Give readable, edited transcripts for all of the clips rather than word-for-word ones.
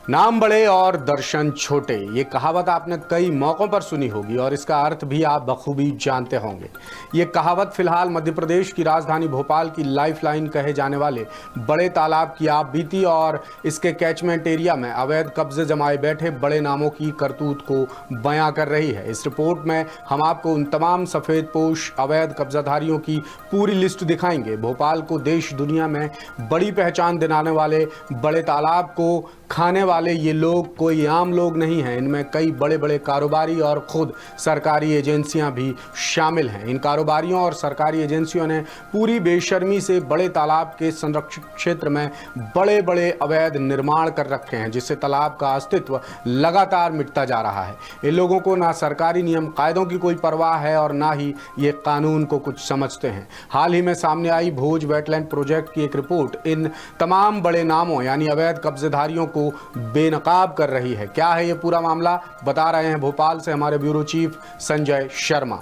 नाम बड़े और दर्शन छोटे, ये कहावत आपने कई मौकों पर सुनी होगी और इसका अर्थ भी आप बखूबी जानते होंगे। ये कहावत फिलहाल मध्य प्रदेश की राजधानी भोपाल की लाइफलाइन कहे जाने वाले बड़े तालाब की आप बीती और इसके कैचमेंट एरिया में अवैध कब्जे जमाए बैठे बड़े नामों की करतूत को बयां कर रही है। इस रिपोर्ट में हम आपको उन तमाम सफेद पोश अवैध कब्जाधारियों की पूरी लिस्ट दिखाएंगे। भोपाल को देश दुनिया में बड़ी पहचान दिलाने वाले बड़े तालाब को खाने वाले ये लोग कोई आम लोग नहीं हैं। इनमें कई बड़े बड़े कारोबारी और खुद सरकारी एजेंसियां भी शामिल हैं। इन कारोबारियों और सरकारी एजेंसियों ने पूरी बेशर्मी से बड़े तालाब के संरक्षित क्षेत्र में बड़े बड़े अवैध निर्माण कर रखे हैं, जिससे तालाब का अस्तित्व लगातार मिटता जा रहा है। इन लोगों को ना सरकारी नियम कायदों की कोई परवाह है और ना ही ये कानून को कुछ समझते हैं। हाल ही में सामने आई भोज वेटलैंड प्रोजेक्ट की एक रिपोर्ट इन तमाम बड़े नामों यानी अवैध कब्जेधारियों को बेनकाब कर रही है। क्या है ये पूरा मामला, बता रहे हैं भोपाल से हमारे ब्यूरो चीफ संजय शर्मा।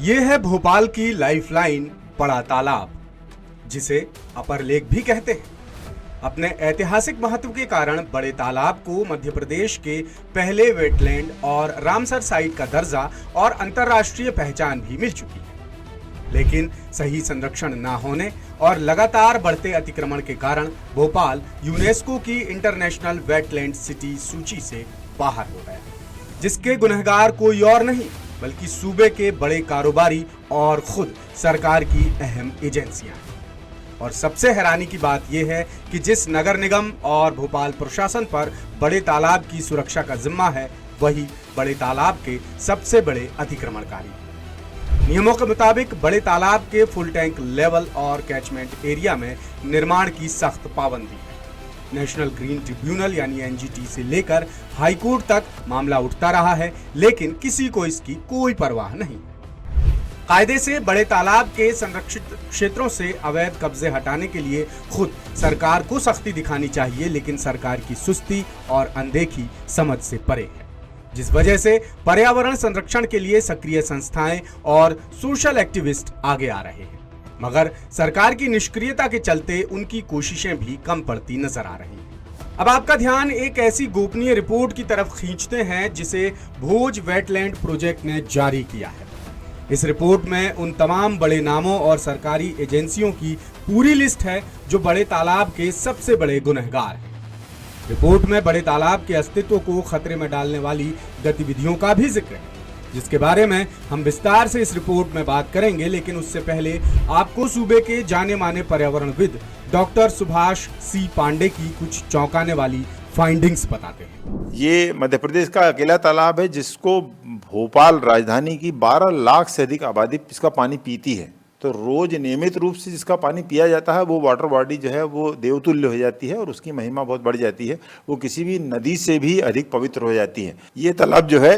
ये है भोपाल की लाइफलाइन बड़ा तालाब, जिसे अपर लेक भी कहते हैं। अपने ऐतिहासिक महत्व के कारण बड़े तालाब को मध्य प्रदेश के पहले वेटलैंड और रामसर साइट का दर्जा और अंतर्राष्ट्रीय पहचान भी मिल चुकी है। लेकिन सही संरक्षण न होने और लगातार बढ़ते अतिक्रमण के कारण भोपाल यूनेस्को की इंटरनेशनल वेटलैंड सिटी सूची से बाहर हो गया, जिसके गुनहगार कोई और नहीं बल्कि सूबे के बड़े कारोबारी और खुद सरकार की अहम एजेंसियां हैं। और सबसे हैरानी की बात यह है कि जिस नगर निगम और भोपाल प्रशासन पर बड़े तालाब की सुरक्षा का जिम्मा है, वही बड़े तालाब के सबसे बड़े अतिक्रमणकारी। नियमों के मुताबिक बड़े तालाब के फुल टैंक लेवल और कैचमेंट एरिया में निर्माण की सख्त पाबंदी है। नेशनल ग्रीन ट्रिब्यूनल यानी एनजीटी से लेकर हाईकोर्ट तक मामला उठता रहा है, लेकिन किसी को इसकी कोई परवाह नहीं। कायदे से बड़े तालाब के संरक्षित क्षेत्रों से अवैध कब्जे हटाने के लिए खुद सरकार को सख्ती दिखानी चाहिए, लेकिन सरकार की सुस्ती और अनदेखी समझ से परे है, जिस वजह से पर्यावरण संरक्षण के लिए सक्रिय संस्थाएं और सोशल एक्टिविस्ट आगे आ रहे हैं, मगर सरकार की निष्क्रियता के चलते उनकी कोशिशें भी कम पड़ती नजर आ रही हैं। अब आपका ध्यान एक ऐसी गोपनीय रिपोर्ट की तरफ खींचते हैं जिसे भोज वेटलैंड प्रोजेक्ट ने जारी किया है। इस रिपोर्ट में उन तमाम बड़े नामों और सरकारी एजेंसियों की पूरी लिस्ट है जो बड़े तालाब के सबसे बड़े गुनहगार हैं। रिपोर्ट में बड़े तालाब के अस्तित्व को खतरे में डालने वाली गतिविधियों का भी जिक्र है, जिसके बारे में हम विस्तार से इस रिपोर्ट में बात करेंगे। लेकिन उससे पहले आपको सूबे के जाने माने पर्यावरणविद डॉक्टर सुभाष सी पांडे की कुछ चौंकाने वाली फाइंडिंग्स बताते हैं। ये मध्य प्रदेश का अकेला तालाब है जिसको भोपाल राजधानी की 12 लाख से अधिक आबादी इसका पानी पीती है। तो रोज नियमित रूप से जिसका पानी पिया जाता है वो वाटर बॉडी जो है वो देवतुल्य हो जाती है और उसकी महिमा बहुत बढ़ जाती है। वो किसी भी नदी से भी अधिक पवित्र हो जाती है। ये तालाब जो है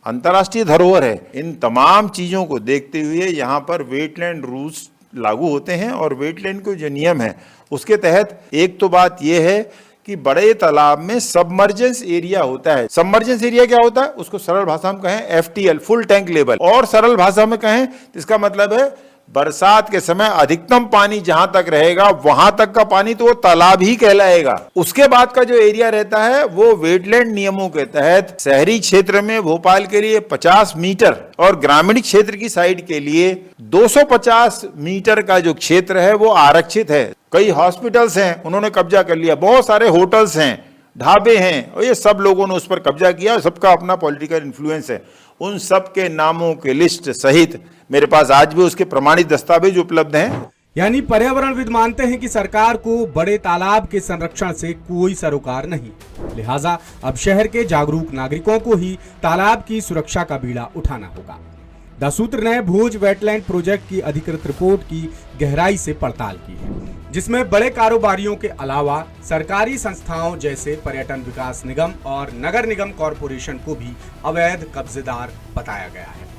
अंतर्राष्ट्रीय धरोहर है। इन तमाम चीज़ों को देखते हुए यहाँ पर वेटलैंड रूल्स लागू होते हैं और वेटलैंड के जो नियम है उसके तहत एक तो बात यह है कि बड़े तालाब में सबमर्जेंस एरिया होता है। सबमर्जेंस एरिया क्या होता है, उसको सरल भाषा में कहें एफटीएल, फुल टैंक लेवल, और सरल भाषा में कहें तो इसका मतलब है बरसात के समय अधिकतम पानी जहां तक रहेगा वहां तक का पानी तो वो तालाब ही कहलाएगा। उसके बाद का जो एरिया रहता है वो वेटलैंड नियमों के तहत शहरी क्षेत्र में भोपाल के लिए 50 मीटर और ग्रामीण क्षेत्र की साइड के लिए 250 मीटर का जो क्षेत्र है वो आरक्षित है। कई हॉस्पिटल्स हैं उन्होंने कब्जा कर लिया, बहुत सारे होटल्स हैं, ढाबे हैं, और ये सब लोगों ने उस पर कब्जा किया। सबका अपना पॉलिटिकल इन्फ्लुएंस है। उन सब के नामों के लिस्ट सहित मेरे पास आज भी उसके प्रमाणित दस्तावेज उपलब्ध हैं। यानी पर्यावरणविद मानते हैं कि सरकार को बड़े तालाब के संरक्षण से कोई सरोकार नहीं, लिहाजा अब शहर के जागरूक नागरिकों को ही तालाब की सुरक्षा का बीड़ा उठाना होगा। द सूत्र ने भोज वेटलैंड प्रोजेक्ट की अधिकृत रिपोर्ट की गहराई से पड़ताल की है, जिसमें बड़े कारोबारियों के अलावा सरकारी संस्थाओं जैसे पर्यटन विकास निगम और नगर निगम कॉरपोरेशन को भी अवैध कब्जेदार बताया गया है।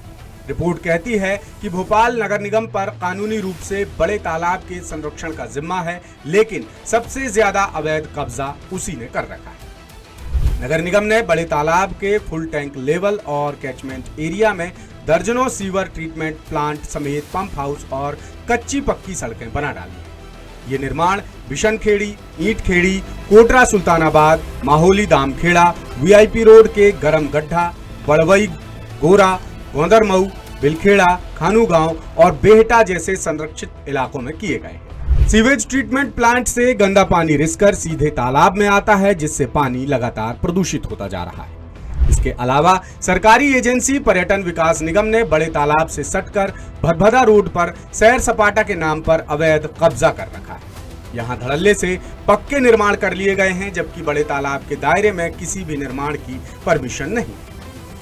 रिपोर्ट कहती है कि भोपाल नगर निगम पर कानूनी रूप से बड़े तालाब के संरक्षण का जिम्मा है, लेकिन सबसे ज्यादा अवैध कब्जा उसी ने कर रखा है। नगर निगम ने बड़े तालाब के फुल टैंक लेवल और कैचमेंट एरिया में दर्जनों सीवर ट्रीटमेंट प्लांट समेत पंप हाउस और कच्ची पक्की सड़कें बना डाली। ये निर्माण बिशनखेड़ी, ईंटखेड़ी, कोटरा सुल्तानाबाद, माहौली दामखेड़ा, वीआईपी रोड के गरम गड्ढा, बड़वई, गोरा, गोंदरमऊ, बिलखेड़ा, खानू गांव और बेहटा जैसे संरक्षित इलाकों में किए गए हैं। सीवेज ट्रीटमेंट प्लांट से गंदा पानी रिसकर सीधे तालाब में आता है, जिससे पानी लगातार प्रदूषित होता जा रहा है। इसके अलावा सरकारी एजेंसी पर्यटन विकास निगम ने बड़े तालाब से सटकर भदभदा रोड पर सैर सपाटा के नाम पर अवैध कब्जा कर रखा है। यहाँ धड़ल्ले से पक्के निर्माण कर लिए गए हैं, जबकि बड़े तालाब के दायरे में किसी भी निर्माण की परमिशन नहीं।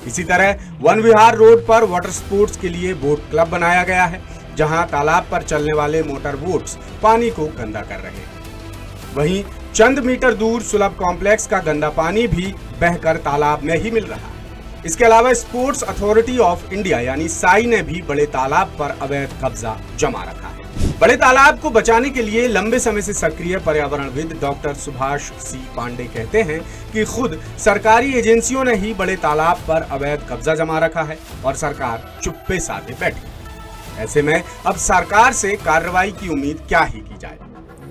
इसी तरह वन विहार रोड पर वाटर स्पोर्ट्स के लिए बोट क्लब बनाया गया है, जहां तालाब पर चलने वाले मोटर बोट्स पानी को गंदा कर रहे हैं। वहीं चंद मीटर दूर सुलभ कॉम्प्लेक्स का गंदा पानी भी बहकर तालाब में ही मिल रहा है। इसके अलावा स्पोर्ट्स अथॉरिटी ऑफ इंडिया यानी साई ने भी बड़े तालाब पर अवैध कब्जा जमा रखा है। बड़े तालाब को बचाने के लिए लंबे समय से सक्रिय पर्यावरणविद डॉक्टर सुभाष सी पांडे कहते हैं कि खुद सरकारी एजेंसियों ने ही बड़े तालाब पर अवैध कब्जा जमा रखा है और सरकार चुप्पे साधे बैठी। ऐसे में अब सरकार से कार्रवाई की उम्मीद क्या ही की जाए।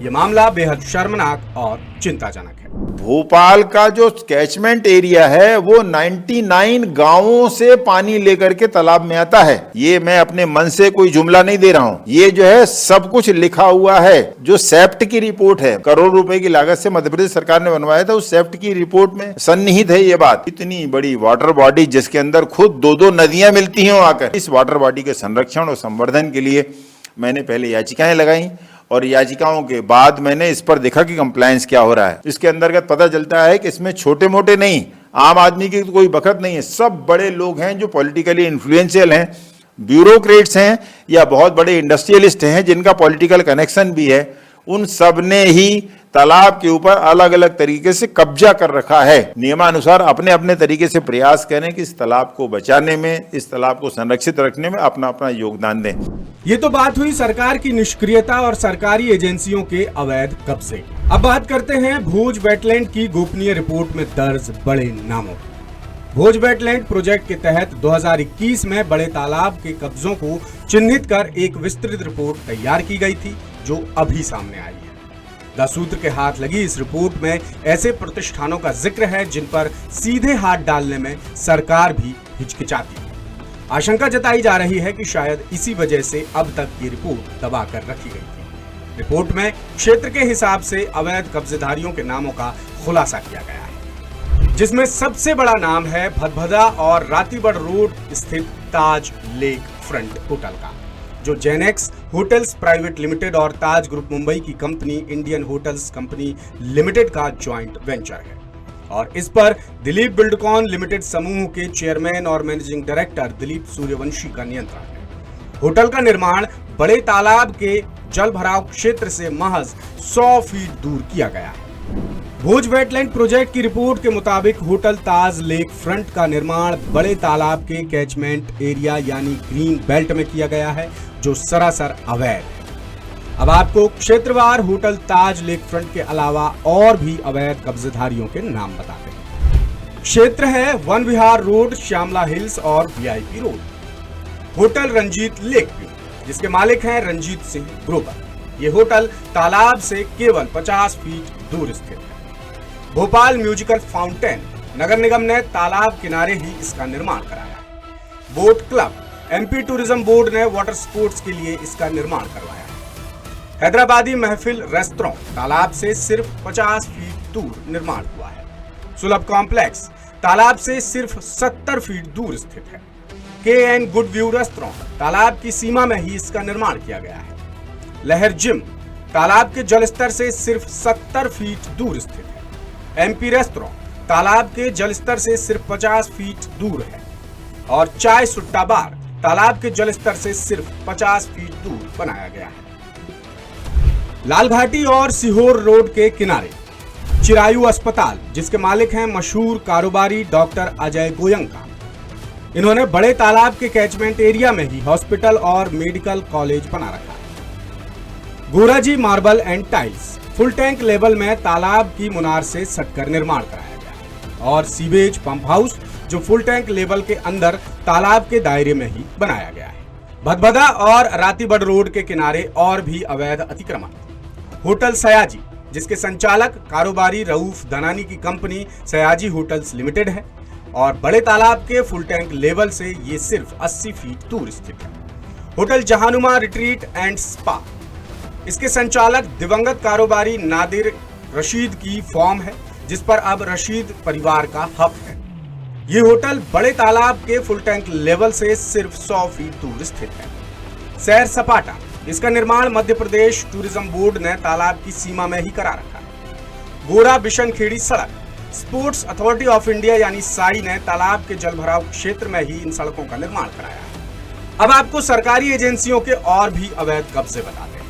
ये मामला बेहद शर्मनाक और चिंताजनक है। भोपाल का जो कैचमेंट एरिया है वो 99 गांवों से पानी लेकर के तालाब में आता है। ये मैं अपने मन से कोई जुमला नहीं दे रहा हूँ, ये जो है सब कुछ लिखा हुआ है। जो सेफ्ट की रिपोर्ट है, करोड़ रुपए की लागत से मध्य प्रदेश सरकार ने बनवाया था, उस सेफ्ट की रिपोर्ट में सन्निहित है ये बात। इतनी बड़ी वाटर बॉडी जिसके अंदर खुद दो नदियां मिलती हैं आकर, इस वाटर बॉडी के संरक्षण और संवर्धन के लिए मैंने पहले याचिकाएं लगाई और याचिकाओं के बाद मैंने इस पर देखा कि कंप्लायंस क्या हो रहा है। इसके अंतर्गत पता चलता है कि इसमें छोटे मोटे नहीं, आम आदमी की कोई बखत नहीं है, सब बड़े लोग हैं जो पॉलिटिकली इन्फ्लुएंशियल हैं, ब्यूरोक्रेट्स हैं या बहुत बड़े इंडस्ट्रियलिस्ट हैं जिनका पॉलिटिकल कनेक्शन भी है। उन सब ने ही तालाब के ऊपर अलग अलग तरीके से कब्जा कर रखा है। नियमानुसार अपने अपने तरीके से प्रयास करें कि इस तालाब को बचाने में, इस तालाब को संरक्षित रखने में अपना अपना योगदान दें। ये तो बात हुई सरकार की निष्क्रियता और सरकारी एजेंसियों के अवैध कब्जे। अब बात करते हैं भोज वेटलैंड की गोपनीय रिपोर्ट में दर्ज बड़े नामों। भोज वेटलैंड प्रोजेक्ट के तहत 2021 में बड़े तालाब के कब्जों को चिन्हित कर एक विस्तृत रिपोर्ट तैयार की गई थी, जो अभी सामने आई है। 10 सूत्र के हाथ लगी इस रिपोर्ट में ऐसे प्रतिष्ठानों का जिक्र है जिन पर सीधे हाथ डालने में सरकार भी हिचकिचाती है। आशंका जताई जा रही है कि शायद इसी वजह से अब तक ये रिपोर्ट दबा कर रखी गई थी। रिपोर्ट में क्षेत्र के हिसाब से अवैध कब्जेदारियों के नामों का खुलासा किया गया है, जिसमें सबसे बड़ा नाम है भदभदा और रातीबड़ रोड स्थित ताज लेक फ्रंट होटल का, जो जेनेक्स होटल्स प्राइवेट लिमिटेड और ताज ग्रुप मुंबई की company Indian hotels company limited का ज्वाइंट वेंचर है। और इस पर दिलीप बिल्डकॉन लिमिटेड समूह के चेयरमैन और मैनेजिंग डायरेक्टर दिलीप सूर्यवंशी का नियंत्रण है। होटल का निर्माण बड़े तालाब के जल भराव क्षेत्र से महज 100 फीट दूर किया गया है। भोज वेटलैंड प्रोजेक्ट की रिपोर्ट के मुताबिक होटल ताज लेक फ्रंट का निर्माण बड़े तालाब के कैचमेंट एरिया यानी ग्रीन बेल्ट में किया गया है, जो सरासर अवैध है। अब आपको क्षेत्रवार होटल ताज लेक फ्रंट के अलावा और भी अवैध कब्जेधारियों के नाम बताते हैं। क्षेत्र है वन विहार रोड, श्यामला हिल्स और VIP road. Hotel Ranjit lake view, जिसके मालिक हैं रंजीत सिंह ग्रोवर। ये होटल तालाब से केवल 50 फीट दूर स्थित है। भोपाल म्यूजिकल फाउंटेन, नगर निगम ने तालाब किनारे ही इसका निर्माण कराया। Boat club, MP tourism board ने वाटर स्पोर्ट्स के लिए इसका निर्माण करवाया। हैदराबादी महफिल रेस्टोरेंट, तालाब से सिर्फ 50 फीट दूर निर्माण हुआ है। सुलभ कॉम्प्लेक्स, तालाब से सिर्फ 70 फीट दूर स्थित है। KN गुड व्यू रेस्टोरेंट, तालाब की सीमा में ही इसका निर्माण किया गया है। लहर जिम, तालाब के जलस्तर से सिर्फ 70 फीट दूर स्थित है। MP रेस्टोरेंट, तालाब के जलस्तर से सिर्फ 50 फीट दूर है। और चाय सुट्टा बार, तालाब के जलस्तर से सिर्फ 50 फीट दूर बनाया गया है। लालघाटी और सीहोर रोड के किनारे चिरायु अस्पताल, जिसके मालिक हैं मशहूर कारोबारी डॉक्टर अजय गोयंका। इन्होंने बड़े तालाब के कैचमेंट एरिया में ही हॉस्पिटल और मेडिकल कॉलेज बना रखा है। गोराजी marble and tiles, full tank level में तालाब की मुनार से सटकर निर्माण कराया गया और सीवेज पंप हाउस जो फुल टैंक लेवल के अंदर तालाब के दायरे में ही बनाया गया है। भदभदा और रातीबड़ रोड के किनारे और भी अवैध अतिक्रमण। होटल सयाजी जिसके संचालक कारोबारी रऊफ दनानी की कंपनी सयाजी होटल्स लिमिटेड है और बड़े तालाब के फुल टैंक लेवल से ये सिर्फ 80 फीट दूर स्थित है। Hotel Jahanuma retreat and spa, इसके संचालक दिवंगत कारोबारी नादिर रशीद की फॉर्म है जिस पर अब रशीद परिवार का हक है। ये होटल बड़े तालाब के फुल टैंक लेवल से सिर्फ 100 फीट दूर स्थित है। सैर सपाटा, इसका निर्माण मध्य प्रदेश टूरिज्म बोर्ड ने तालाब की सीमा में ही करा रखा है। गोरा बिशनखेड़ी सड़क, स्पोर्ट्स अथॉरिटी ऑफ इंडिया यानी साई ने तालाब के जलभराव क्षेत्र में ही इन सड़कों का निर्माण कराया है। अब आपको सरकारी एजेंसियों के और भी अवैध कब्जे बताते हैं।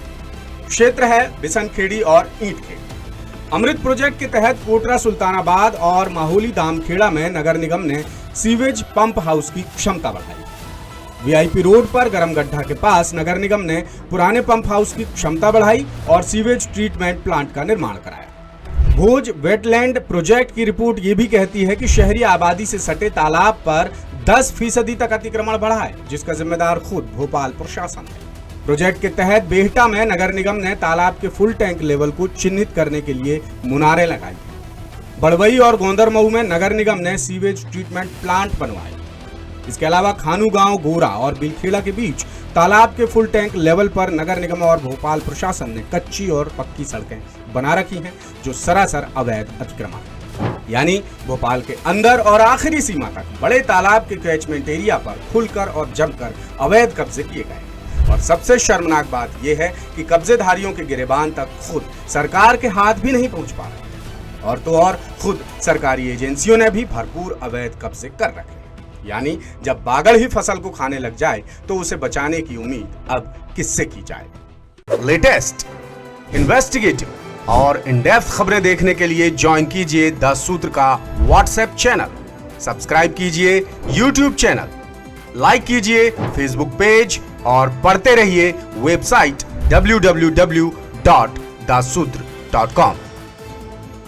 क्षेत्र है बिशनखेड़ी और ईंटखेड़ी। अमृत प्रोजेक्ट के तहत कोटरा सुल्तानाबाद और माहौली दामखेड़ा में नगर निगम ने सीवेज पंप हाउस की क्षमता बढ़ाई। वीआईपी रोड पर गरम गड्ढा के पास नगर निगम ने पुराने पंप हाउस की क्षमता बढ़ाई और सीवेज ट्रीटमेंट प्लांट का निर्माण कराया। भोज वेटलैंड प्रोजेक्ट की रिपोर्ट ये भी कहती है कि शहरी आबादी से सटे तालाब पर 10% तक अतिक्रमण बढ़ा है, जिसका जिम्मेदार खुद भोपाल प्रशासन है। प्रोजेक्ट के तहत बेहटा में नगर निगम ने तालाब के फुल टैंक लेवल को चिन्हित करने के लिए मुनारे लगाई। बड़वई और गोंदरमऊ में नगर निगम ने सीवेज ट्रीटमेंट प्लांट बनवाए। इसके अलावा खानू गांव, गोरा और बिलखेड़ा के बीच तालाब के फुल टैंक लेवल पर नगर निगम और भोपाल प्रशासन ने कच्ची और पक्की सड़कें बना रखी हैं जो सरासर अवैध अतिक्रमण, यानी भोपाल के अंदर और आखिरी सीमा तक बड़े तालाब के कैचमेंट एरिया पर खुलकर और जमकर अवैध कब्जे किए गए। और सबसे शर्मनाक बात यह है कि कब्जेधारियों के गिरेबान तक खुद सरकार के हाथ भी नहीं पहुंच पा रहे और तो और खुद सरकारी एजेंसियों ने भी भरपूर अवैध कब्जे कर रखे। यानी जब बागड़ ही फसल को खाने लग जाए तो उसे बचाने की उम्मीद अब किससे की जाए। लेटेस्ट, इन्वेस्टिगेटिव और इन डेप्थ खबरें देखने के लिए ज्वाइन कीजिए द सूत्र का व्हाट्सएप चैनल, सब्सक्राइब कीजिए यूट्यूब चैनल, लाइक कीजिए फेसबुक पेज और पढ़ते रहिए वेबसाइट www.dasudr.com।